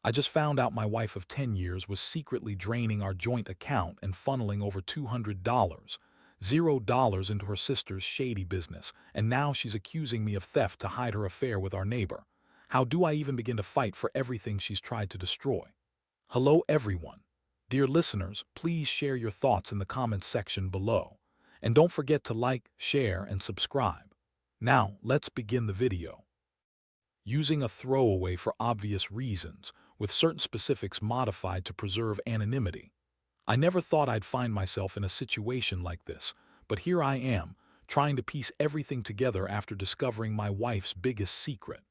I just found out my wife of 10 years was secretly draining our joint account and funneling over $200, $0 into her sister's shady business, and now she's accusing me of theft to hide her affair with our neighbor. How do I even begin to fight for everything she's tried to destroy? Hello, everyone. Dear listeners, please share your thoughts in the comments section below. And don't forget to like, share, and subscribe. Now, let's begin the video. Using a throwaway for obvious reasons, with certain specifics modified to preserve anonymity. I never thought I'd find myself in a situation like this, but here I am, trying to piece everything together after discovering my wife's biggest secret.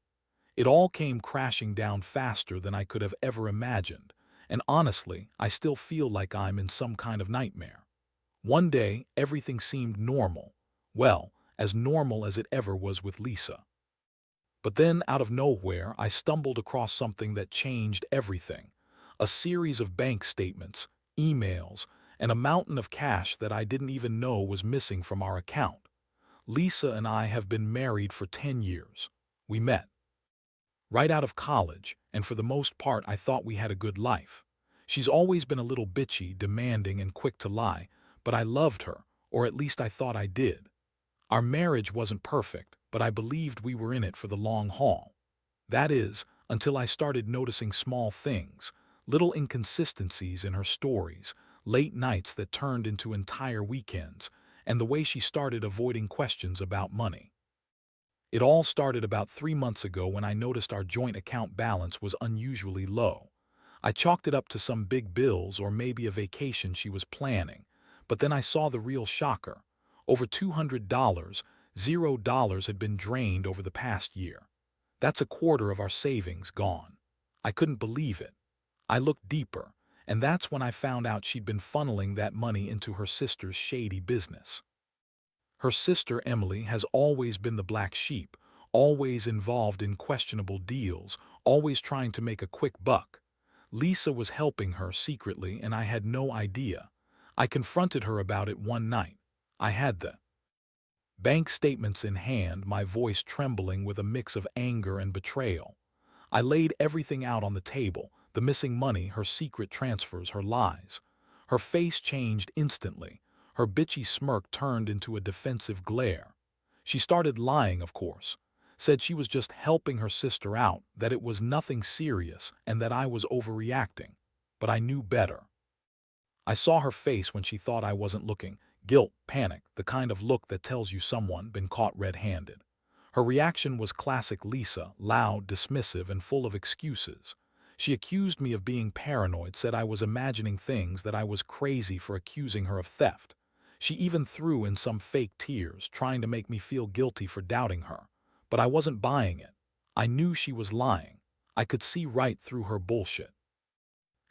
It all came crashing down faster than I could have ever imagined, and honestly, I still feel like I'm in some kind of nightmare. One day, everything seemed normal. Well, as normal as it ever was with Lisa. But then, out of nowhere, I stumbled across something that changed everything. A series of bank statements, emails, and a mountain of cash that I didn't even know was missing from our account. Lisa and I have been married for 10 years. We met right out of college, and for the most part I thought we had a good life. She's always been a little bitchy, demanding, and quick to lie, but I loved her, or at least I thought I did. Our marriage wasn't perfect, but I believed we were in it for the long haul. That is, until I started noticing small things, little inconsistencies in her stories, late nights that turned into entire weekends, and the way she started avoiding questions about money. It all started about 3 months ago when I noticed our joint account balance was unusually low. I chalked it up to some big bills or maybe a vacation she was planning, but then I saw the real shocker. Over $200, $0 had been drained over the past year. That's a quarter of our savings gone. I couldn't believe it. I looked deeper, and that's when I found out she'd been funneling that money into her sister's shady business. Her sister Emily has always been the black sheep, always involved in questionable deals, always trying to make a quick buck. Lisa was helping her secretly, and I had no idea. I confronted her about it one night. I had the bank statements in hand, my voice trembling with a mix of anger and betrayal. I laid everything out on the table, the missing money, her secret transfers, her lies. Her face changed instantly. Her bitchy smirk turned into a defensive glare. She started lying, of course. Said she was just helping her sister out, that it was nothing serious, and that I was overreacting. But I knew better. I saw her face when she thought I wasn't looking. Guilt, panic, the kind of look that tells you someone been caught red-handed. Her reaction was classic Lisa, loud, dismissive, and full of excuses. She accused me of being paranoid, said I was imagining things, that I was crazy for accusing her of theft. She even threw in some fake tears, trying to make me feel guilty for doubting her. But I wasn't buying it. I knew she was lying. I could see right through her bullshit.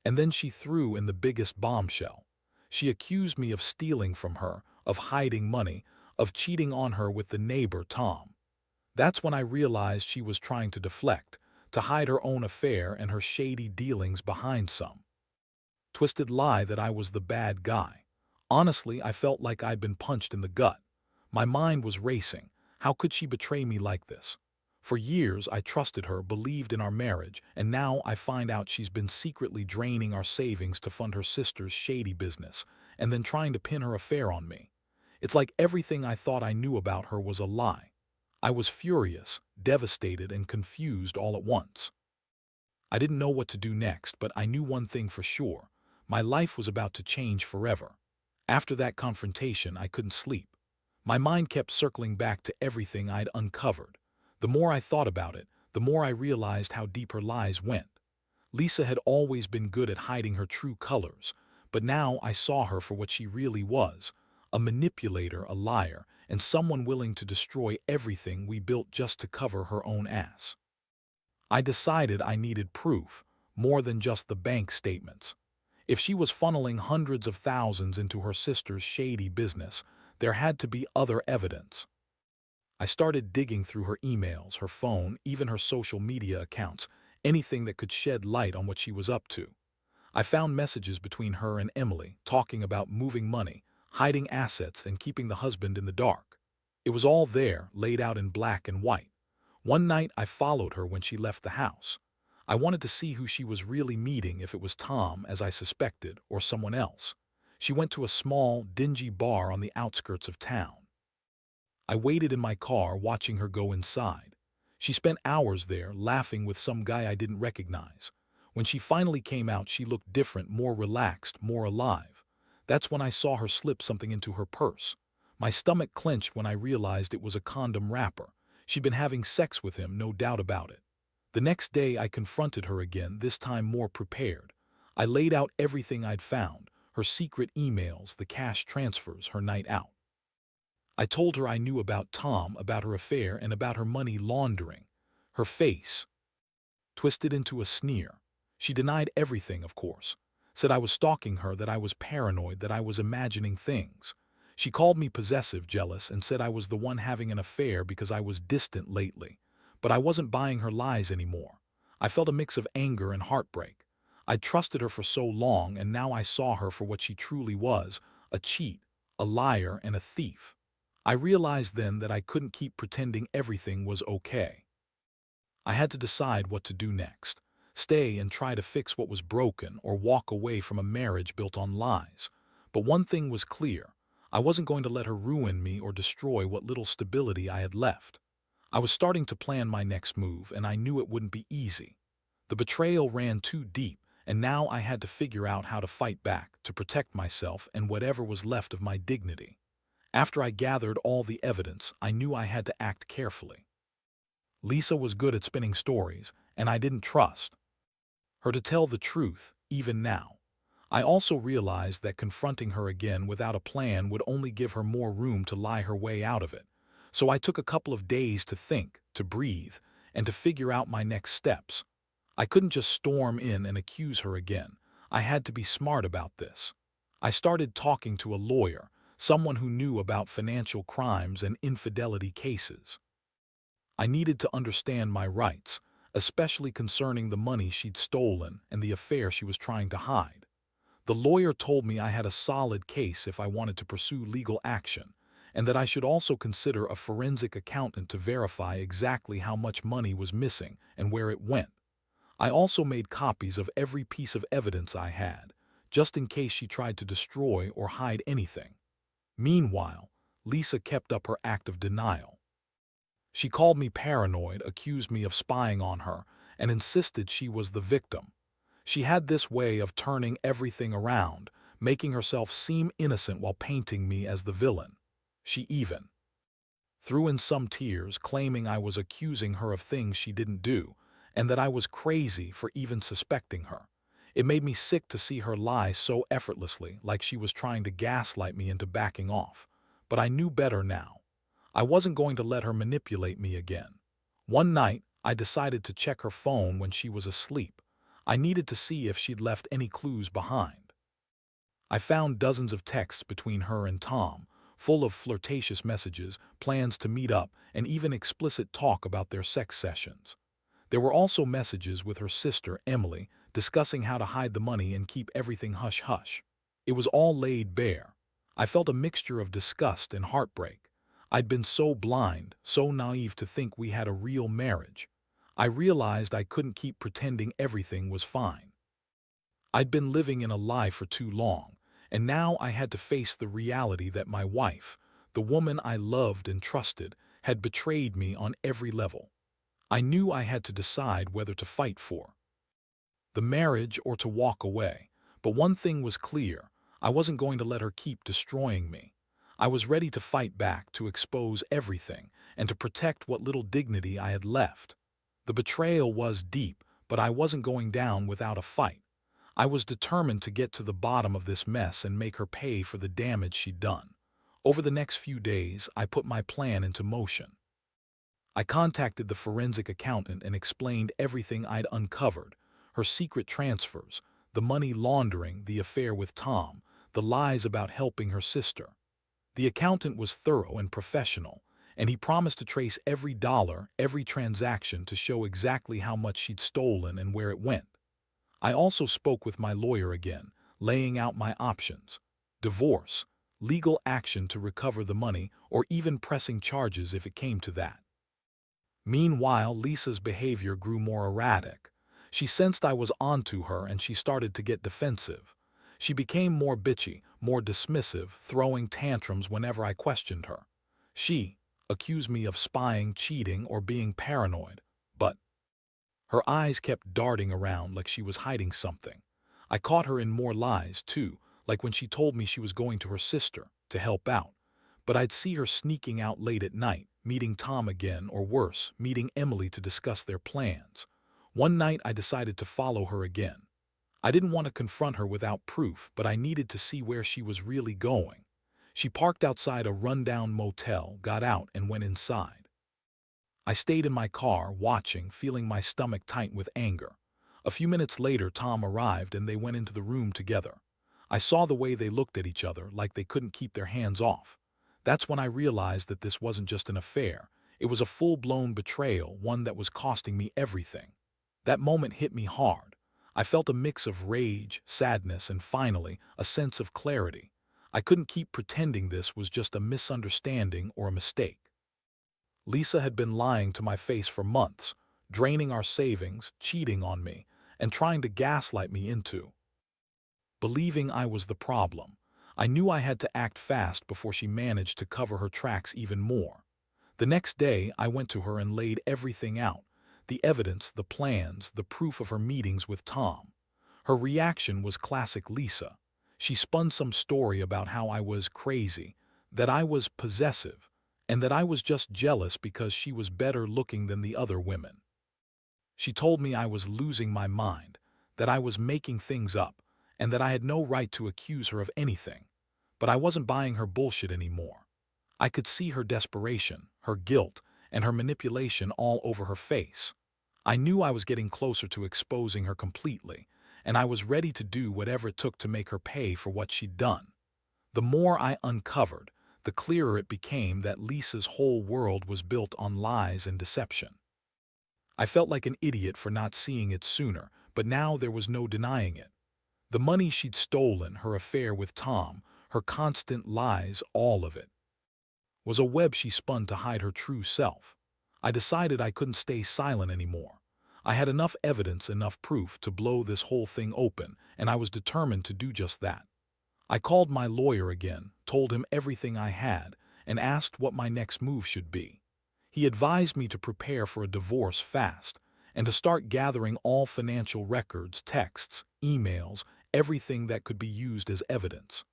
And then she threw in the biggest bombshell. She accused me of stealing from her, of hiding money, of cheating on her with the neighbor Tom. That's when I realized she was trying to deflect, to hide her own affair and her shady dealings behind some twisted lie that I was the bad guy. Honestly, I felt like I'd been punched in the gut. My mind was racing. How could she betray me like this? For years, I trusted her, believed in our marriage, and now I find out she's been secretly draining our savings to fund her sister's shady business, and then trying to pin her affair on me. It's like everything I thought I knew about her was a lie. I was furious, devastated, and confused all at once. I didn't know what to do next, but I knew one thing for sure. My life was about to change forever. After that confrontation, I couldn't sleep. My mind kept circling back to everything I'd uncovered. The more I thought about it, the more I realized how deep her lies went. Lisa had always been good at hiding her true colors, but now I saw her for what she really was, a manipulator, a liar, and someone willing to destroy everything we built just to cover her own ass. I decided I needed proof, more than just the bank statements. If she was funneling hundreds of thousands into her sister's shady business, there had to be other evidence. I started digging through her emails, her phone, even her social media accounts, anything that could shed light on what she was up to. I found messages between her and Emily, talking about moving money, hiding assets, and keeping the husband in the dark. It was all there, laid out in black and white. One night I followed her when she left the house. I wanted to see who she was really meeting, if it was Tom, as I suspected, or someone else. She went to a small, dingy bar on the outskirts of town. I waited in my car watching her go inside. She spent hours there, laughing with some guy I didn't recognize. When she finally came out, she looked different, more relaxed, more alive. That's when I saw her slip something into her purse. My stomach clenched when I realized it was a condom wrapper. She'd been having sex with him, no doubt about it. The next day I confronted her again, this time more prepared. I laid out everything I'd found, her secret emails, the cash transfers, her night out. I told her I knew about Tom, about her affair, and about her money laundering. Her face twisted into a sneer. She denied everything, of course. Said I was stalking her, that I was paranoid, that I was imagining things. She called me possessive, jealous, and said I was the one having an affair because I was distant lately. But I wasn't buying her lies anymore. I felt a mix of anger and heartbreak. I'd trusted her for so long, and now I saw her for what she truly was, a cheat, a liar, and a thief. I realized then that I couldn't keep pretending everything was okay. I had to decide what to do next. Stay and try to fix what was broken, or walk away from a marriage built on lies. But one thing was clear. I wasn't going to let her ruin me or destroy what little stability I had left. I was starting to plan my next move, and I knew it wouldn't be easy. The betrayal ran too deep, and now I had to figure out how to fight back, to protect myself and whatever was left of my dignity. After I gathered all the evidence, I knew I had to act carefully. Lisa was good at spinning stories, and I didn't trust her to tell the truth, even now. I also realized that confronting her again without a plan would only give her more room to lie her way out of it. So I took a couple of days to think, to breathe, and to figure out my next steps. I couldn't just storm in and accuse her again. I had to be smart about this. I started talking to a lawyer, someone who knew about financial crimes and infidelity cases. I needed to understand my rights, especially concerning the money she'd stolen and the affair she was trying to hide. The lawyer told me I had a solid case if I wanted to pursue legal action, and that I should also consider a forensic accountant to verify exactly how much money was missing and where it went. I also made copies of every piece of evidence I had, just in case she tried to destroy or hide anything. Meanwhile, Lisa kept up her act of denial. She called me paranoid, accused me of spying on her, and insisted she was the victim. She had this way of turning everything around, making herself seem innocent while painting me as the villain. She even threw in some tears, claiming I was accusing her of things she didn't do, and that I was crazy for even suspecting her. It made me sick to see her lie so effortlessly, like she was trying to gaslight me into backing off. But I knew better now. I wasn't going to let her manipulate me again. One night, I decided to check her phone when she was asleep. I needed to see if she'd left any clues behind. I found dozens of texts between her and Tom, full of flirtatious messages, plans to meet up, and even explicit talk about their sex sessions. There were also messages with her sister, Emily, discussing how to hide the money and keep everything hush-hush. It was all laid bare. I felt a mixture of disgust and heartbreak. I'd been so blind, so naive to think we had a real marriage. I realized I couldn't keep pretending everything was fine. I'd been living in a lie for too long, and now I had to face the reality that my wife, the woman I loved and trusted, had betrayed me on every level. I knew I had to decide whether to fight for the marriage or to walk away. But one thing was clear: I wasn't going to let her keep destroying me. I was ready to fight back, to expose everything, and to protect what little dignity I had left. The betrayal was deep, but I wasn't going down without a fight. I was determined to get to the bottom of this mess and make her pay for the damage she'd done. Over the next few days, I put my plan into motion. I contacted the forensic accountant and explained everything I'd uncovered: her secret transfers, the money laundering, the affair with Tom, the lies about helping her sister. The accountant was thorough and professional, and he promised to trace every dollar, every transaction, to show exactly how much she'd stolen and where it went. I also spoke with my lawyer again, laying out my options: divorce, legal action to recover the money, or even pressing charges if it came to that. Meanwhile, Lisa's behavior grew more erratic. She sensed I was onto her and she started to get defensive. She became more bitchy, more dismissive, throwing tantrums whenever I questioned her. She accused me of spying, cheating, or being paranoid, but her eyes kept darting around like she was hiding something. I caught her in more lies, too, like when she told me she was going to her sister to help out. But I'd see her sneaking out late at night, meeting Tom again, or worse, meeting Emily to discuss their plans. One night I decided to follow her again. I didn't want to confront her without proof, but I needed to see where she was really going. She parked outside a rundown motel, got out, and went inside. I stayed in my car, watching, feeling my stomach tight with anger. A few minutes later, Tom arrived and they went into the room together. I saw the way they looked at each other, like they couldn't keep their hands off. That's when I realized that this wasn't just an affair. It was a full-blown betrayal, one that was costing me everything. That moment hit me hard. I felt a mix of rage, sadness, and finally, a sense of clarity. I couldn't keep pretending this was just a misunderstanding or a mistake. Lisa had been lying to my face for months, draining our savings, cheating on me, and trying to gaslight me into believing I was the problem. I knew I had to act fast before she managed to cover her tracks even more. The next day, I went to her and laid everything out, the evidence, the plans, the proof of her meetings with Tom. Her reaction was classic Lisa. She spun some story about how I was crazy, that I was possessive, and that I was just jealous because she was better looking than the other women. She told me I was losing my mind, that I was making things up, and that I had no right to accuse her of anything. But I wasn't buying her bullshit anymore. I could see her desperation, her guilt, and her manipulation all over her face. I knew I was getting closer to exposing her completely, and I was ready to do whatever it took to make her pay for what she'd done. The more I uncovered, the clearer it became that Lisa's whole world was built on lies and deception. I felt like an idiot for not seeing it sooner, but now there was no denying it. The money she'd stolen, her affair with Tom, her constant lies, all of it was a web she spun to hide her true self. I decided I couldn't stay silent anymore. I had enough evidence, enough proof to blow this whole thing open, and I was determined to do just that. I called my lawyer again, told him everything I had, and asked what my next move should be. He advised me to prepare for a divorce fast, and to start gathering all financial records, texts, emails, everything that could be used as evidence.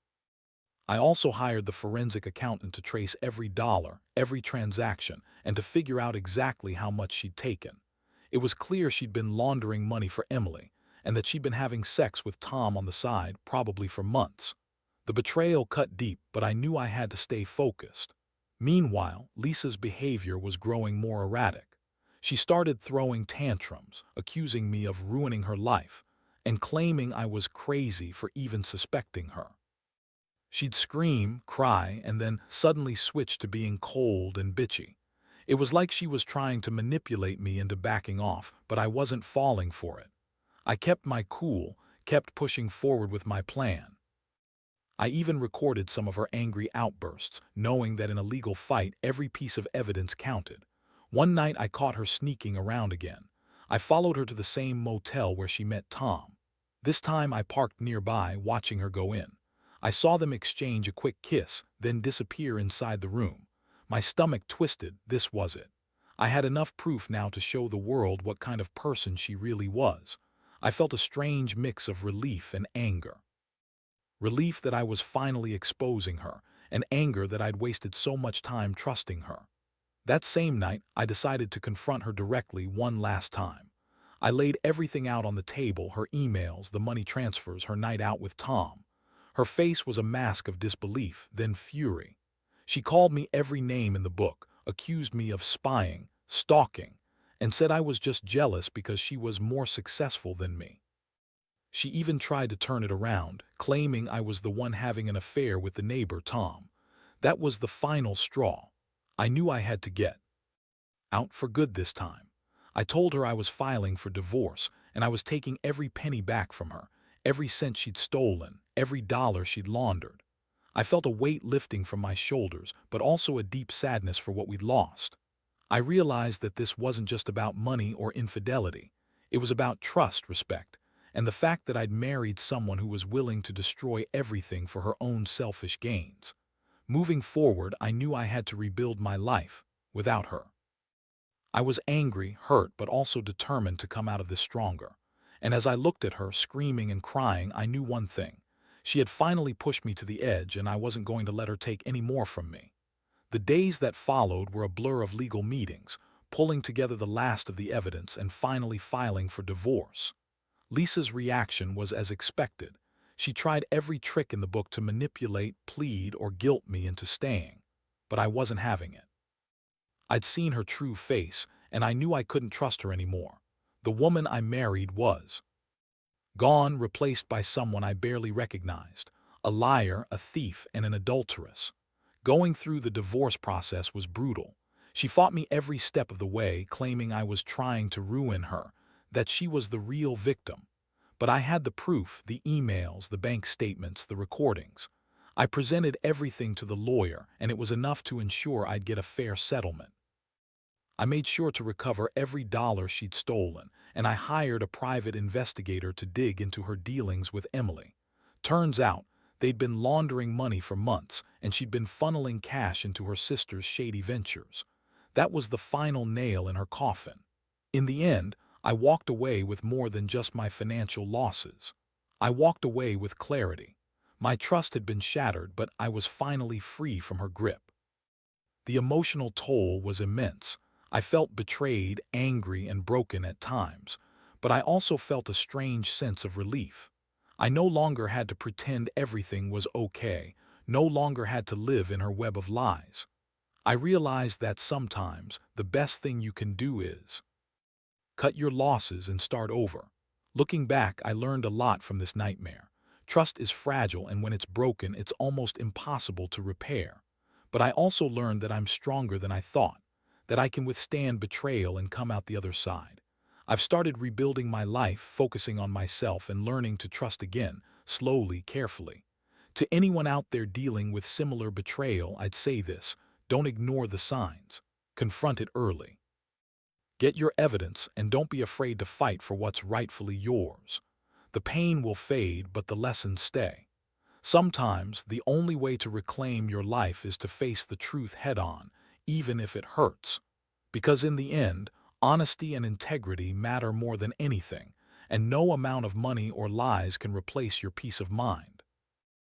I also hired the forensic accountant to trace every dollar, every transaction, and to figure out exactly how much she'd taken. It was clear she'd been laundering money for Emily, and that she'd been having sex with Tom on the side, probably for months. The betrayal cut deep, but I knew I had to stay focused. Meanwhile, Lisa's behavior was growing more erratic. She started throwing tantrums, accusing me of ruining her life, and claiming I was crazy for even suspecting her. She'd scream, cry, and then suddenly switch to being cold and bitchy. It was like she was trying to manipulate me into backing off, but I wasn't falling for it. I kept my cool, kept pushing forward with my plan. I even recorded some of her angry outbursts, knowing that in a legal fight, every piece of evidence counted. One night I caught her sneaking around again. I followed her to the same motel where she met Tom. This time I parked nearby, watching her go in. I saw them exchange a quick kiss, then disappear inside the room. My stomach twisted. This was it. I had enough proof now to show the world what kind of person she really was. I felt a strange mix of relief and anger. Relief that I was finally exposing her, and anger that I'd wasted so much time trusting her. That same night, I decided to confront her directly one last time. I laid everything out on the table, her emails, the money transfers, her night out with Tom. Her face was a mask of disbelief, then fury. She called me every name in the book, accused me of spying, stalking, and said I was just jealous because she was more successful than me. She even tried to turn it around, claiming I was the one having an affair with the neighbor, Tom. That was the final straw. I knew I had to get out for good this time. I told her I was filing for divorce, and I was taking every penny back from her, every cent she'd stolen, every dollar she'd laundered. I felt a weight lifting from my shoulders, but also a deep sadness for what we'd lost. I realized that this wasn't just about money or infidelity. It was about trust, respect, and the fact that I'd married someone who was willing to destroy everything for her own selfish gains. Moving forward, I knew I had to rebuild my life without her. I was angry, hurt, but also determined to come out of this stronger. And as I looked at her, screaming and crying, I knew one thing. She had finally pushed me to the edge, and I wasn't going to let her take any more from me. The days that followed were a blur of legal meetings, pulling together the last of the evidence and finally filing for divorce. Lisa's reaction was as expected. She tried every trick in the book to manipulate, plead, or guilt me into staying. But I wasn't having it. I'd seen her true face, and I knew I couldn't trust her anymore. The woman I married was gone, replaced by someone I barely recognized, a liar, a thief, and an adulteress. Going through the divorce process was brutal. She fought me every step of the way, claiming I was trying to ruin her, that she was the real victim. But I had the proof, the emails, the bank statements, the recordings. I presented everything to the lawyer, and it was enough to ensure I'd get a fair settlement. I made sure to recover every dollar she'd stolen, and I hired a private investigator to dig into her dealings with Emily. Turns out, they'd been laundering money for months, and she'd been funneling cash into her sister's shady ventures. That was the final nail in her coffin. In the end, I walked away with more than just my financial losses. I walked away with clarity. My trust had been shattered, but I was finally free from her grip. The emotional toll was immense. I felt betrayed, angry, and broken at times, but I also felt a strange sense of relief. I no longer had to pretend everything was okay, no longer had to live in her web of lies. I realized that sometimes the best thing you can do is cut your losses and start over. Looking back, I learned a lot from this nightmare. Trust is fragile, and when it's broken, it's almost impossible to repair. But I also learned that I'm stronger than I thought, that I can withstand betrayal and come out the other side. I've started rebuilding my life, focusing on myself and learning to trust again, slowly, carefully. To anyone out there dealing with similar betrayal, I'd say this: don't ignore the signs. Confront it early. Get your evidence, and don't be afraid to fight for what's rightfully yours. The pain will fade, but the lessons stay. Sometimes the only way to reclaim your life is to face the truth head-on, even if it hurts. Because in the end, honesty and integrity matter more than anything, and no amount of money or lies can replace your peace of mind.